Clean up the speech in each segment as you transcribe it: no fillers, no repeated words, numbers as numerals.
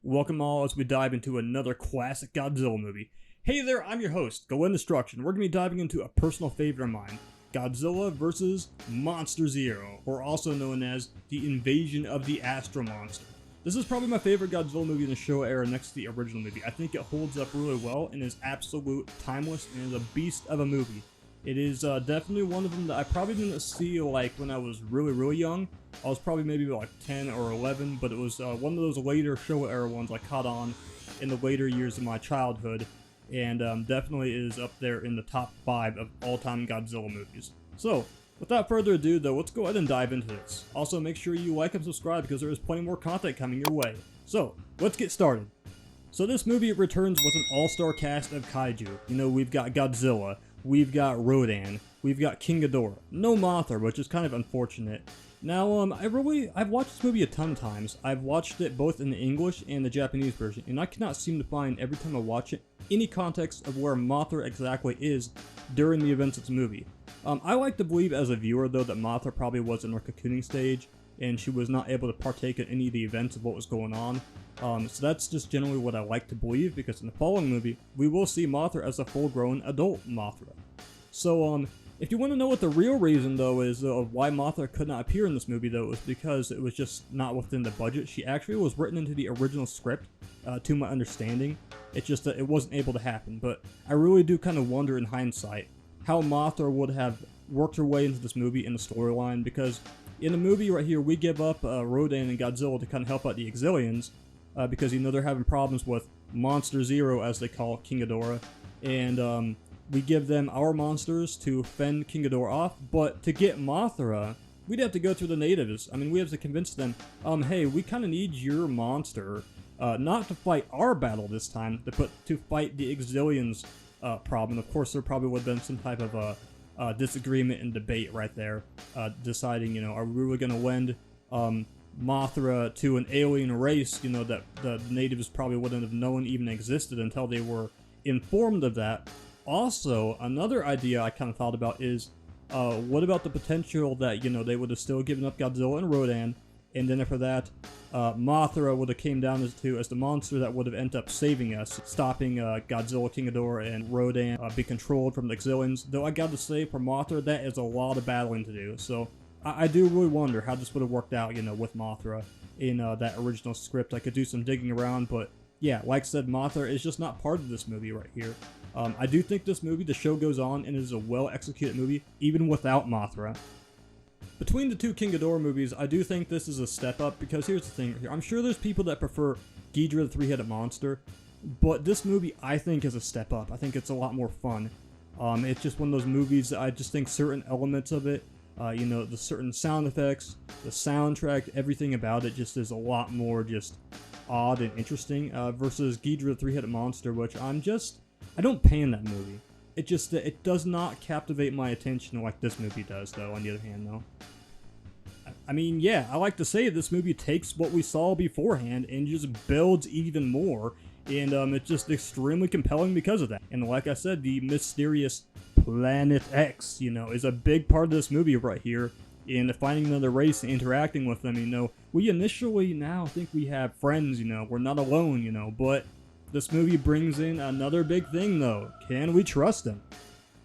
Welcome all as we dive into another classic Godzilla movie. Hey there, I'm your host, Go Instruction. We're going to be diving into a personal favorite of mine, Godzilla vs. Monster Zero, or also known as the Invasion of the Astro Monster. This is probably my favorite Godzilla movie in the Showa era next to the original movie. I think it holds up really well and is absolute timeless and is a beast of a movie. It is definitely one of them that I probably didn't see like when I was really young. I was probably maybe like 10 or 11, but it was one of those later Showa era ones I caught on in the later years of my childhood, and definitely is up there in the top 5 of all-time Godzilla movies. So, without further ado though, let's go ahead and dive into this. Also, make sure you like and subscribe because there is plenty more content coming your way. So, let's get started. So this movie returns with an all-star cast of kaiju. You know, we've got Godzilla, we've got Rodan, we've got King Ghidorah. No Mothra, which is kind of unfortunate. Now, I've watched this movie a ton of times. I've watched it both in the English and the Japanese version, and I cannot seem to find, every time I watch it, any context of where Mothra exactly is during the events of the movie. I like to believe as a viewer, though, that Mothra probably was in her cocooning stage, and she was not able to partake in any of the events of what was going on. So that's just generally what I like to believe, because in the following movie, we will see Mothra as a full-grown adult Mothra. So, if you want to know what the real reason, though, is of why Mothra could not appear in this movie, though, it was because it was just not within the budget. She actually was written into the original script, to my understanding. It's just that it wasn't able to happen. But I really do kind of wonder in hindsight how Mothra would have worked her way into this movie in the storyline, because in the movie right here, we give up Rodan and Godzilla to kind of help out the Exilians, because, you know, they're having problems with Monster Zero, as they call King Ghidorah, and we give them our monsters to fend King Ghidorah off, but to get Mothra, we'd have to go through the natives. I mean, we have to convince them, hey, we kind of need your monster, not to fight our battle this time, but to fight the Exilians' problem. Of course, there probably would have been some type of disagreement and debate right there, deciding, you know, are we really going to lend Mothra to an alien race, you know, that the natives probably wouldn't have known even existed until they were informed of that. Also, another idea I kind of thought about is, what about the potential that, you know, they would have still given up Godzilla and Rodan, and then after that, Mothra would have came down as the monster that would have ended up saving us, stopping Godzilla, King Ghidorah, and Rodan be controlled from the Exilians. Though I gotta say, for Mothra, that is a lot of battling to do, so I do really wonder how this would have worked out, you know, with Mothra in that original script. I could do some digging around, but yeah, like I said, Mothra is just not part of this movie right here. I do think this movie, the show goes on, and it is a well-executed movie, even without Mothra. Between the two King Ghidorah movies, I do think this is a step up, because here's the thing here. I'm sure there's people that prefer Ghidorah the Three-Headed Monster, but this movie, I think, is a step up. I think it's a lot more fun. It's just one of those movies that I just think certain elements of it, you know, the certain sound effects, the soundtrack, everything about it just is a lot more just odd and interesting, versus Ghidorah the Three-Headed Monster, which I don't pay in that movie. It does not captivate my attention like this movie does, though, on the other hand, though. I mean, yeah, I like to say this movie takes what we saw beforehand and just builds even more, and it's just extremely compelling because of that. And like I said, the mysterious Planet X, you know, is a big part of this movie right here, and finding another race and interacting with them, you know. We initially now think we have friends, you know, we're not alone, you know, but this movie brings in another big thing, though. Can we trust them?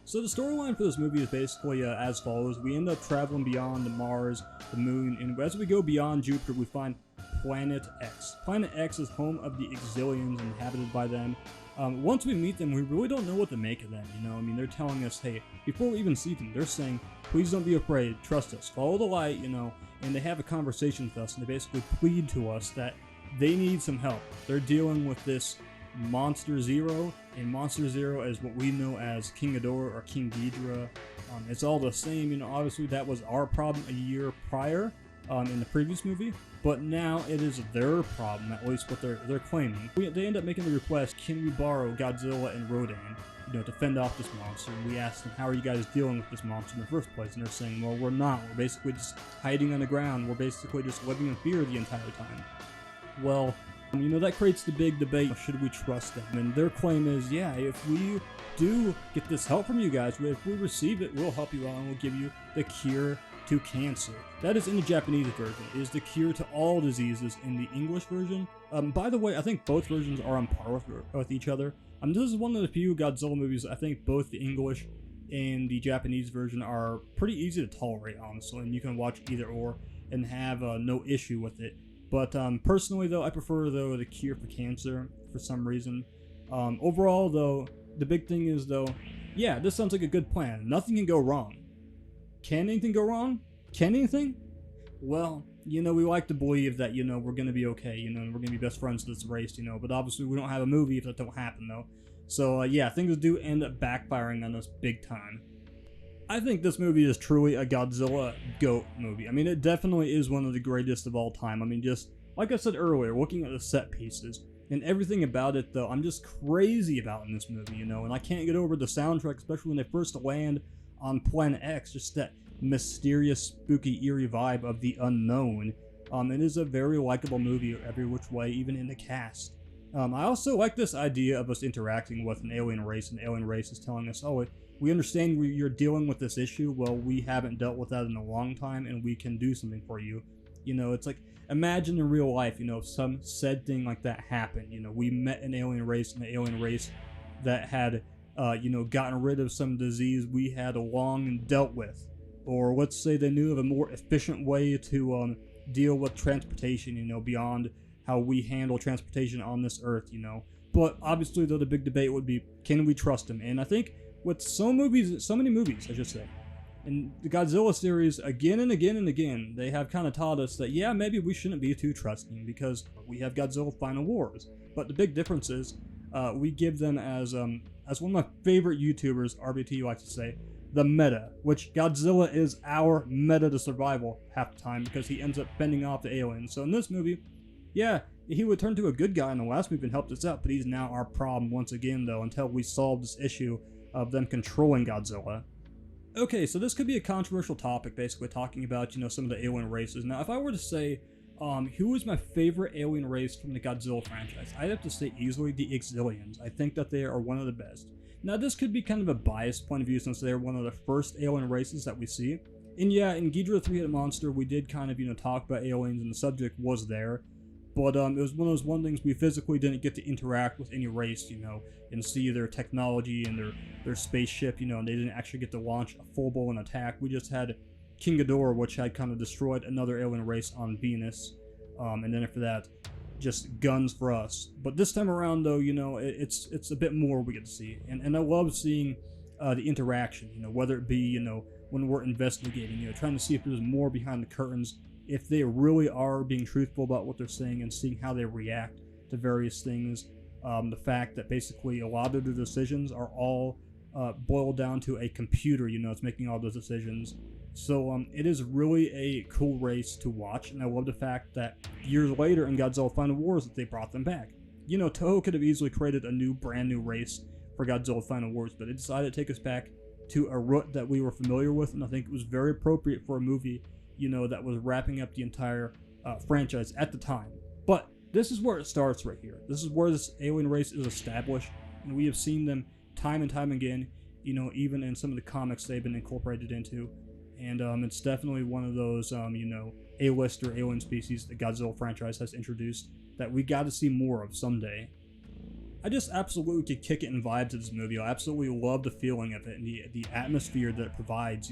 So the storyline for this movie is basically as follows. We end up traveling beyond Mars, the Moon, and as we go beyond Jupiter, we find Planet X. Planet X is home of the Exilians, inhabited by them. Once we meet them, we really don't know what to make of them, you know? I mean, they're telling us, hey, before we even see them, they're saying, please don't be afraid, trust us, follow the light, you know? And they have a conversation with us, and they basically plead to us that they need some help. They're dealing with this Monster Zero, and Monster Zero is what we know as King Ghidorah or King Ghidorah. It's all the same, you know. Obviously that was our problem a year prior in the previous movie, but now it is their problem, at least what they're claiming. They end up making the request, can we borrow Godzilla and Rodan, you know, to fend off this monster? And we asked them, how are you guys dealing with this monster in the first place? And they're saying, well, we're not. We're basically just hiding on the ground. We're basically just living in fear the entire time. Well, you know, that creates the big debate, should we trust them? And their claim is, yeah, if we do get this help from you guys, if we receive it, we'll help you out and we'll give you the cure to cancer. That is in the Japanese version. It is the cure to all diseases in the English version. By the way, I think both versions are on par with each other. This is one of the few Godzilla movies I think both the English and the Japanese version are pretty easy to tolerate, honestly, and you can watch either or and have no issue with it. But personally, though, I prefer The Cure for Cancer for some reason. Overall, though, the big thing is, though, yeah, this sounds like a good plan. Nothing can go wrong. Can anything go wrong? Can anything? Well, we like to believe that, we're going to be okay, and we're going to be best friends with this race, but obviously we don't have a movie if that don't happen, though. So, yeah, things do end up backfiring on us big time. I think this movie is truly a Godzilla GOAT movie. I mean, it definitely is one of the greatest of all time. I mean, just, like I said earlier, looking at the set pieces, and everything about it, though, I'm just crazy about in this movie, and I can't get over the soundtrack, especially when they first land on Planet X, just that mysterious, spooky, eerie vibe of the unknown. It is a very likable movie every which way, even in the cast. I also like this idea of us interacting with an alien race, and the alien race is telling us, oh, we understand you're dealing with this issue, well, we haven't dealt with that in a long time, and we can do something for you. It's like, imagine in real life, if some said thing like that happened, we met an alien race, and the alien race that had, gotten rid of some disease we had long and dealt with. Or let's say they knew of a more efficient way to deal with transportation, beyond how we handle transportation on this earth, But obviously, though, the big debate would be, can we trust them? And I think with so many movies, I should say, in the Godzilla series, again and again and again, they have kind of taught us that, yeah, maybe we shouldn't be too trusting because we have Godzilla Final Wars. But the big difference is, we give them as one of my favorite YouTubers, RBT likes to say, the meta, which Godzilla is our meta to survival half the time because he ends up fending off the aliens. So in this movie, yeah, he would turn to a good guy in the last movie and helped us out, but he's now our problem once again, though, until we solve this issue of them controlling Godzilla. Okay, so this could be a controversial topic, basically talking about, some of the alien races. Now, if I were to say, who is my favorite alien race from the Godzilla franchise, I'd have to say easily the Exilians. I think that they are one of the best. Now, this could be kind of a biased point of view since they're one of the first alien races that we see. And yeah, in Ghidorah the Three-Headed Monster, we did kind of, talk about aliens and the subject was there. But it was one of those things we physically didn't get to interact with any race, and see their technology and their spaceship, and they didn't actually get to launch a full-blown attack. We just had King Ghidorah, which had kind of destroyed another alien race on Venus. And then after that, just guns for us. But this time around, though, it's a bit more we get to see. And I love seeing the interaction, whether it be, when we're investigating, trying to see if there's more behind the curtains, if they really are being truthful about what they're saying and seeing how they react to various things. The fact that basically a lot of the decisions are all boiled down to a computer, it's making all those decisions. So it is really a cool race to watch, and I love the fact that years later in Godzilla Final Wars that they brought them back. Toho could have easily created a brand new race for Godzilla Final Wars, but it decided to take us back to a root that we were familiar with, and I think it was very appropriate for a movie, that was wrapping up the entire franchise at the time. But this is where it starts right here. This is where this alien race is established, and we have seen them time and time again, even in some of the comics they've been incorporated into. And it's definitely one of those, A-lister alien species the Godzilla franchise has introduced that we got to see more of someday. I just absolutely could kick it in vibes of this movie. I absolutely love the feeling of it and the atmosphere that it provides,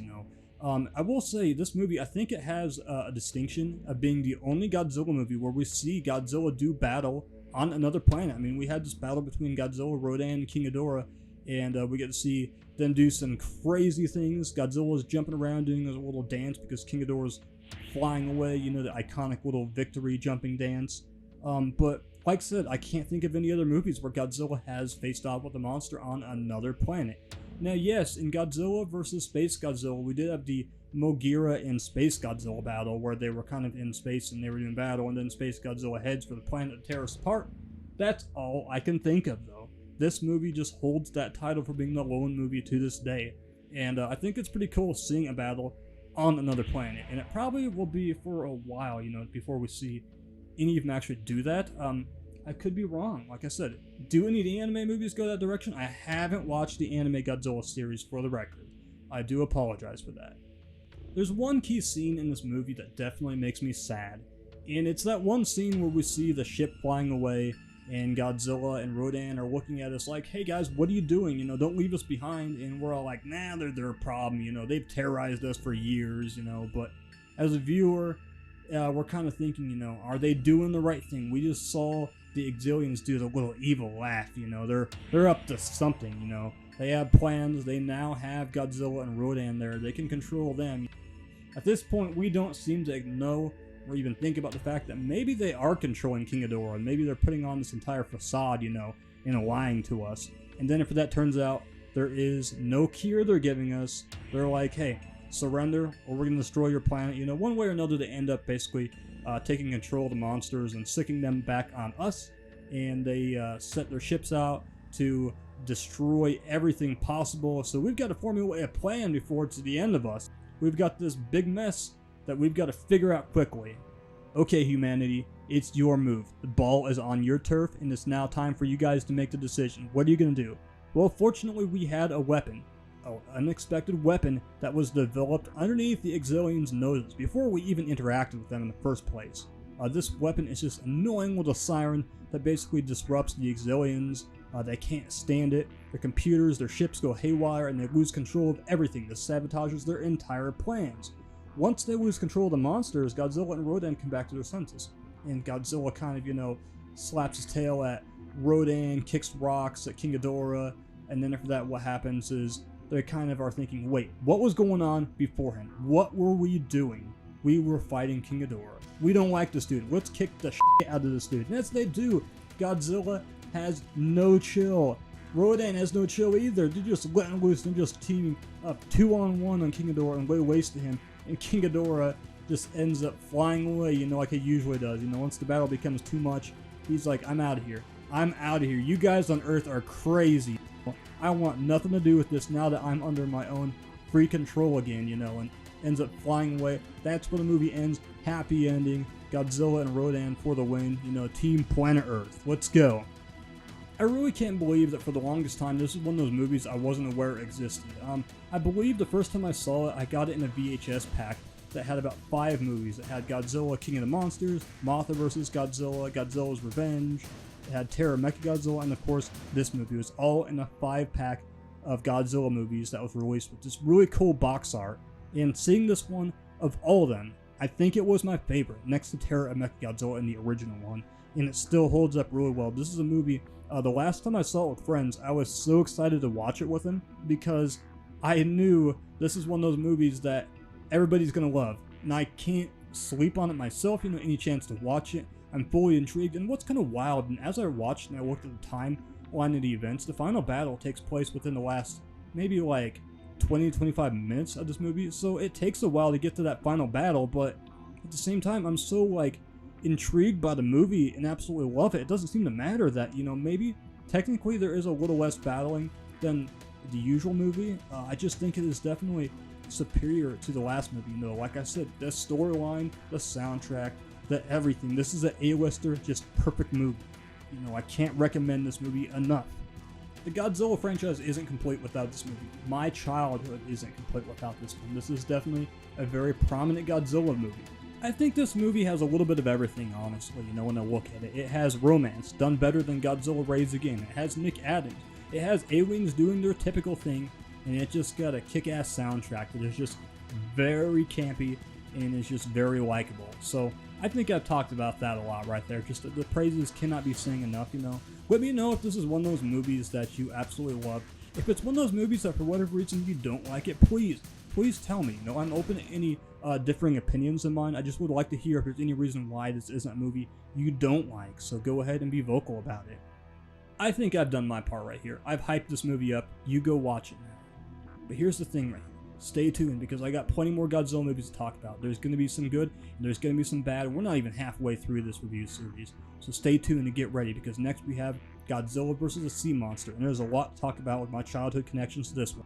I will say, this movie, I think it has a distinction of being the only Godzilla movie where we see Godzilla do battle on another planet. I mean, we had this battle between Godzilla, Rodan, and King Ghidorah, and we get to see them do some crazy things. Godzilla's jumping around doing a little dance because King Ghidorah's flying away, the iconic little victory jumping dance. But like I said, I can't think of any other movies where Godzilla has faced off with a monster on another planet. Now, yes, in Godzilla vs. Space Godzilla, we did have the Mothra and Space Godzilla battle where they were kind of in space and they were doing battle, and then Space Godzilla heads for the planet to tear us apart. That's all I can think of, though. This movie just holds that title for being the lone movie to this day, and I think it's pretty cool seeing a battle on another planet, and it probably will be for a while, before we see any of them actually do that. I could be wrong. Like I said, do any of the anime movies go that direction? I haven't watched the anime Godzilla series, for the record. I do apologize for that. There's one key scene in this movie that definitely makes me sad, And it's that one scene where we see the ship flying away, and Godzilla and Rodan are looking at us like, hey guys, what are you doing? You know, don't leave us behind. And we're all like, nah, they're their problem. You know, they've terrorized us for years, you know. But as a viewer, we're kind of thinking, you know, are they doing the right thing? We just saw the Exilians do the little evil laugh, you know. They're up to something, you know. They have plans. They now have Godzilla and Rodan there. They can control them. At this point, we don't seem to know or even think about the fact that maybe they are controlling King Ghidorah, and maybe they're putting on this entire facade, you know, and lying to us. And then if that turns out there is no cure they're giving us, they're like, hey, surrender or we're going to destroy your planet. You know, one way or another they end up basically taking control of the monsters and sicking them back on us, and they set their ships out to destroy everything possible. So we've got to formulate a plan before it's the end of us. We've got this big mess that we've got to figure out quickly. Okay, humanity, it's your move. The ball is on your turf, and it's now time for you guys to make the decision. What are you going to do? Well, fortunately, we had a weapon. An unexpected weapon that was developed underneath the Exilians' noses before we even interacted with them in the first place. This weapon is just annoying with a siren that basically disrupts the Exilians. They can't stand it. Their computers, their ships go haywire, and they lose control of everything. This sabotages their entire plans. Once they lose control of the monsters, Godzilla and Rodan come back to their senses. And Godzilla kind of, you know, slaps his tail at Rodan, kicks rocks at King Ghidorah, and then after that what happens is they kind of are thinking, wait, what was going on beforehand? What were we doing? We were fighting King Ghidorah. We don't like this dude. Let's kick the shit out of this dude. And as they do, Godzilla has no chill. Rodan has no chill either. They're just letting loose and just teaming up 2-on-1 on King Ghidorah and lay waste to him. And King Ghidorah just ends up flying away, you know, like he usually does. You know, once the battle becomes too much, he's like, I'm out of here. I'm out of here. You guys on Earth are crazy. I want nothing to do with this now that I'm under my own free control again, you know, and ends up flying away. That's where the movie ends. Happy ending. Godzilla and Rodan for the win. You know, Team Planet Earth. Let's go. I really can't believe that for the longest time, this is one of those movies I wasn't aware existed. I believe the first time I saw it, I got it in a VHS pack that had about 5 movies. It had Godzilla, King of the Monsters, Mothra vs. Godzilla, Godzilla's Revenge, it had Terror Mechagodzilla, and of course, this movie. It was all in a 5-pack of Godzilla movies that was released with this really cool box art. And seeing this one, of all of them, I think it was my favorite, next to Terror Mechagodzilla and the original one. And it still holds up really well. This is a movie, the last time I saw it with friends, I was so excited to watch it with them because I knew this is one of those movies that everybody's going to love. And I can't sleep on it myself, you know, any chance to watch it. I'm fully intrigued. And what's kind of wild, and as I watched and I looked at the timeline of the events, the final battle takes place within the last maybe like 20-25 minutes of this movie. So it takes a while to get to that final battle, but at the same time, I'm so like intrigued by the movie and absolutely love it. It doesn't seem to matter that, you know, maybe technically there is a little less battling than the usual movie. I just think it is definitely superior to the last movie. You know, like I said, the storyline, the soundtrack, the everything. This is an A-lister, just perfect movie. You know, I can't recommend this movie enough. The Godzilla franchise isn't complete without this movie. My childhood isn't complete without this one. This is definitely a very prominent Godzilla movie. I think this movie has a little bit of everything, honestly, you know, when I look at it. It has romance, done better than Godzilla Raids Again. It has Nick Adams. It has aliens doing their typical thing, and it just got a kick-ass soundtrack that is just very campy and is just very likable. So I think I've talked about that a lot right there. Just the praises cannot be sung enough, you know. Let me know if this is one of those movies that you absolutely love. If it's one of those movies that for whatever reason you don't like it, please tell me. You know, I'm open to any differing opinions of mine. I just would like to hear if there's any reason why this isn't a movie you don't like. So go ahead and be vocal about it. I think I've done my part right here. I've hyped this movie up. You go watch it now. But here's the thing right here. Stay tuned because I got plenty more Godzilla movies to talk about. There's going to be some good and there's going to be some bad. We're not even halfway through this review series. So stay tuned and get ready because next we have Godzilla vs. a sea monster. And there's a lot to talk about with my childhood connections to this one.